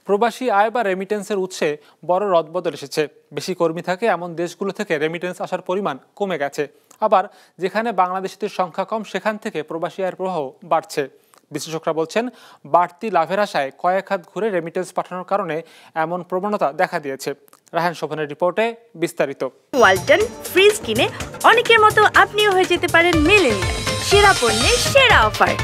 প্রবাসী আয় বা রেমিটেন্সের উৎসে বড় রদবদল এসেছে। বেশি কর্মী থাকে এমন দেশগুলো থেকে রেমিটেন্স আসার পরিমাণ কমে গেছে। আবার যেখানে বাংলাদেশিদের সংখ্যা কম সেখান থেকে প্রবাসী আয়ের প্রবাহ বাড়ছে। বিশ্লেষকরা বলছেন, বাড়তি লাভের আশায় কয়েক হাত ঘুরে রেমিটেন্স পাঠানোর কারণে এমন প্রবণতা দেখা দিয়েছে। রাহান শোভনের রিপোর্টে বিস্তারিত। ওয়ালটন ফ্রিজ কিনে অনেকের মতো আপনিও হয়ে যেতে পারেন মিলেনিয়াল। সেরা পণ্যের সেরা অফার।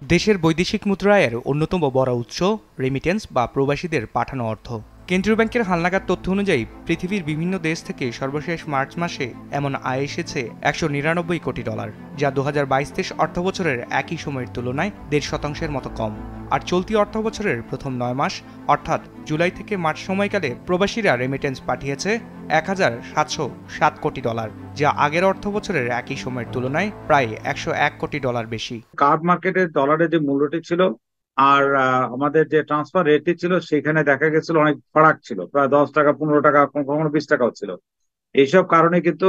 দেশের বৈদেশিক মুদ্রা আয়ের অন্যতম বড় উৎস রেমিটেন্স বা প্রবাসীদের পাঠানো অর্থ। কেন্দ্রীয় ব্যাংকের হালনাগাদ তথ্য অনুযায়ী পৃথিবীর বিভিন্ন দেশ থেকে সর্বশেষ মার্চ মাসে এমন আয় এসেছে $199 কোটি, যা 2022-23 অর্থবছরের একই সময়ের তুলনায় 1.5% মতো কম। আর চলতি অর্থবছরের প্রথম 9 মাস অর্থাৎ জুলাই থেকে মার্চ সময়কালে প্রবাসীরা রেমিটেন্স পাঠিয়েছে $1,707 কোটি, যা আগের অর্থবছরের একই সময়ের তুলনায় প্রায় $101 কোটি বেশি। কার্ড মার্কেটের ডলারের যে মূল্যটি ছিল আর আমাদের যে ট্রান্সফার রেটটি ছিল সেখানে দেখা গেছিল অনেক ফারাক ছিল, প্রায় 10 টাকা 15 টাকা, কখনো 20 টাকাও ছিল। এইসব কারণে কিন্তু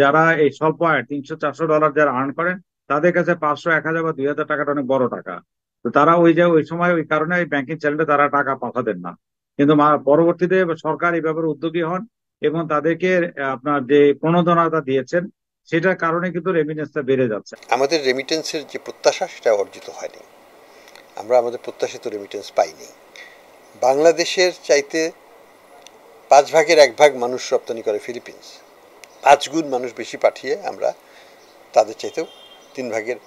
যারা এই স্বল্প আয় $300-400 যারা আর্ন করেন তাদের কাছে 500, 1000 বা 2000 টাকাটা অনেক বড় টাকা। তো তারা ওই সময় ওই কারণে এই ব্যাংকিং চ্যানেলে তারা টাকা পাঠাতেন না। কিন্তু পরবর্তীতে সরকার এই ব্যাপারে উদ্যোগী হন এবং তাদেরকে আপনার যে প্রণোদনাটা দিয়েছেন সেটার কারণে কিন্তু রেমিটেন্সটা বেড়ে যাচ্ছে। আমাদের রেমিটেন্সের যে প্রত্যাশা সেটা অর্জিত হয়নি। আমরা আমাদের প্রত্যাশিত রেমিটেন্স পাইনি। বাংলাদেশের চাইতে 5 ভাগের 1 ভাগ মানুষ রপ্তানি করে ফিলিপিন্স। 5 গুণ মানুষ বেশি পাঠিয়ে আমরা তাদের চাইতেও 3 ভাগের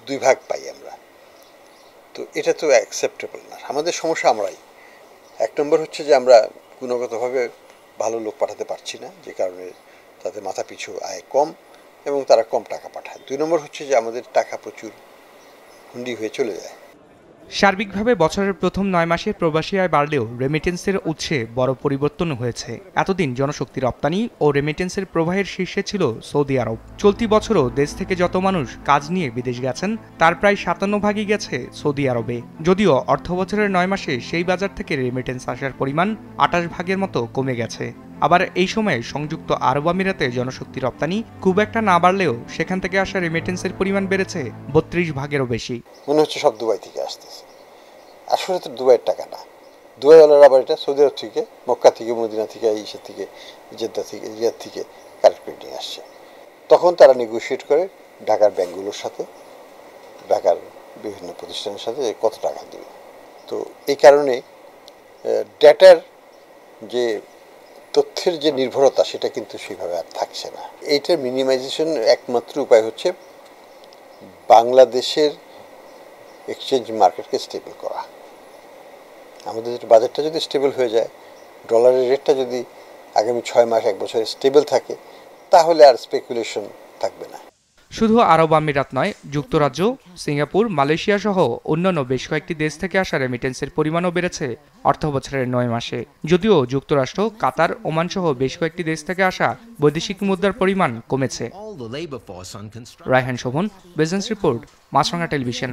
2 ভাগ পাই আমরা। তো এটা তো অ্যাকসেপ্টেবল না। আমাদের সমস্যা আমরাই। 1 নম্বর হচ্ছে যে আমরা গুণগতভাবে ভালো লোক পাঠাতে পারছি না, যে কারণে তাদের মাথা পিছু আয় কম এবং তারা কম টাকা পাঠায়। 2 নম্বর হচ্ছে যে আমাদের টাকা প্রচুর হুন্ডি হয়ে চলে যায়। সার্বিকভাবে বছরের প্রথম 9 মাসে প্রবাসী আয় বাড়লেও রেমিটেন্সের উৎসে বড় পরিবর্তন হয়েছে। এতদিন জনশক্তি রপ্তানি ও রেমিটেন্সের প্রবাহের শীর্ষে ছিল সৌদি আরব। চলতি বছরও দেশ থেকে যত মানুষ কাজ নিয়ে বিদেশ গেছেন তার প্রায় 57 ভাগই গেছে সৌদি আরবে। যদিও অর্থবছরের 9 মাসে সেই বাজার থেকে রেমিটেন্স আসার পরিমাণ 28 ভাগের মতো কমে গেছে। আবার এই সময়ে সংযুক্ত আরব আমিরাতে জনশক্তি রপ্তানি খুব একটা না বাড়লেও সেখান থেকে আসা রেমিটেন্সের পরিমাণ বেড়েছে 32 ভাগেরও বেশি। মনে হচ্ছে সব দুবাই থেকে আসতেছে। আসলে তো দুবাইয়ের টাকা না। দুবাইওয়ালারা আবার এটা সৌদি আরব থেকে, মক্কা থেকে, মদিনা থেকে, ইসে থেকে, জেদ্দা থেকে, রিয়াদ থেকে কালেক্ট করে নিয়ে আসছে। তখন তারা নেগোশিয়েট করে ঢাকার ব্যাংকগুলোর সাথে, ঢাকার বিভিন্ন প্রতিষ্ঠানের সাথে কত টাকা দেবে। তো এই কারণে ডেটার যে তথ্যের যে নির্ভরতা সেটা কিন্তু সেইভাবে আর থাকছে না। এইটার মিনিমাইজেশন একমাত্র উপায় হচ্ছে বাংলাদেশের এক্সচেঞ্জ মার্কেটকে স্টেবল করা। আমাদের বাজারটা যদি স্টেবল হয়ে যায়, ডলারের রেটটা যদি আগামী 6 মাস 1 বছরে স্টেবল থাকে, তাহলে আর স্পেকুলেশন থাকবে না। শুধু আরব আমিরাত নয়, যুক্তরাজ্য, সিঙ্গাপুর, মালয়েশিয়া সহ অন্যান্য বেশ কয়েকটি দেশ থেকে আসা রেমিটেন্সের পরিমাণও বেড়েছে অর্থবছরের 9 মাসে। যদিও যুক্তরাষ্ট্র, কাতার, ওমান সহ বেশ কয়েকটি দেশ থেকে আসা বৈদেশিক মুদ্রার পরিমাণ কমেছে। রায়হান শোভন, বিজনেস রিপোর্ট, মাছরাঙা টেলিভিশন।